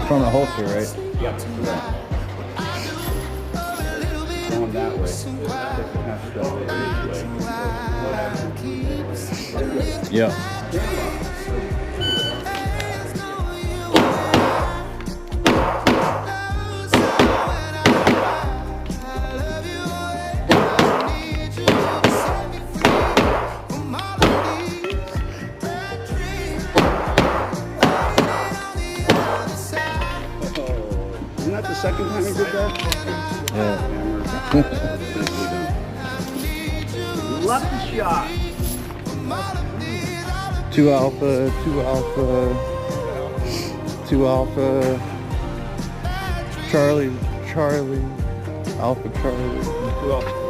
From the holster, right? Yep. Going that way. Yeah. Isn't that the second time he did that? Yeah. Lucky shot. 2 alpha, 2 alpha, 2 alpha, Charlie, Alpha Charlie. 2 alpha.